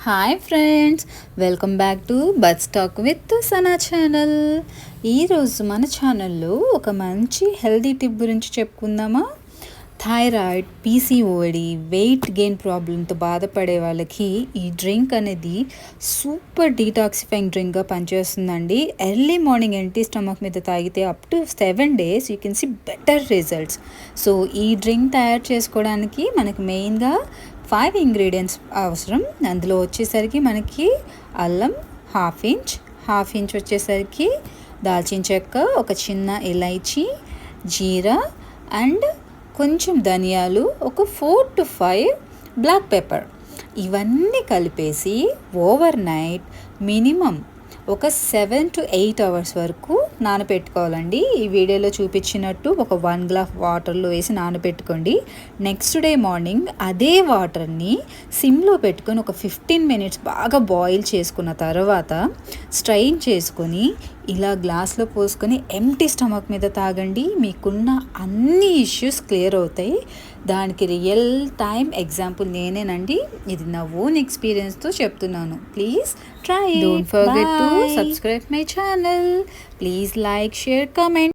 Hi friends, welcome back to buds talk with Sana channel. ఈరోజు మన ఛానల్లో ఒక మంచి హెల్దీ టిప్ గురించి చెప్పుకుందామా. థైరాయిడ్, పీసీఓడి, వెయిట్ గెయిన్ ప్రాబ్లంతో బాధపడే వాళ్ళకి ఈ డ్రింక్ అనేది సూపర్ డీటాక్సిఫైయింగ్ డ్రింక్గా పనిచేస్తుందండి. ఎర్లీ మార్నింగ్ ఎంటీ స్టమక్ మీద తాగితే up to 7 days you can see better results. So ఈ డ్రింక్ తయారు చేసుకోవడానికి మనకి మెయిన్గా 5 ఇంగ్రీడియంట్స్ అవసరం. అందులో వచ్చేసరికి మనకి అల్లం హాఫ్ ఇంచ్ వచ్చేసరికి దాల్చిన చెక్క, ఒక చిన్న ఇలైచి, జీరా అండ్ కొంచెం ధనియాలు, ఒక 4 to 5 బ్లాక్ పెప్పర్. ఇవన్నీ కలిపేసి ఓవర్ నైట్ మినిమం ఒక 7 to 8 hours వరకు నానబెట్టుకోవాలండి. ఈ వీడియోలో చూపించినట్టు ఒక 1 glass వాటర్లో వేసి నానబెట్టుకోండి. నెక్స్ట్ డే మార్నింగ్ అదే వాటర్ని సిమ్లో పెట్టుకొని ఒక 15 minutes బాగా బాయిల్ చేసుకున్న తర్వాత స్ట్రైన్ చేసుకొని ఇలా గ్లాస్లో పోసుకొని ఎంటీ స్టమక్ మీద తాగండి. మీకున్న అన్ని ఇష్యూస్ క్లియర్ అవుతాయి. దానికి రియల్ టైం ఎగ్జాంపుల్ నేనేనండి. ఇది నా ఓన్ ఎక్స్పీరియన్స్తో చెప్తున్నాను. Please try. Don't forget to subscribe my channel. Please like, share, comment.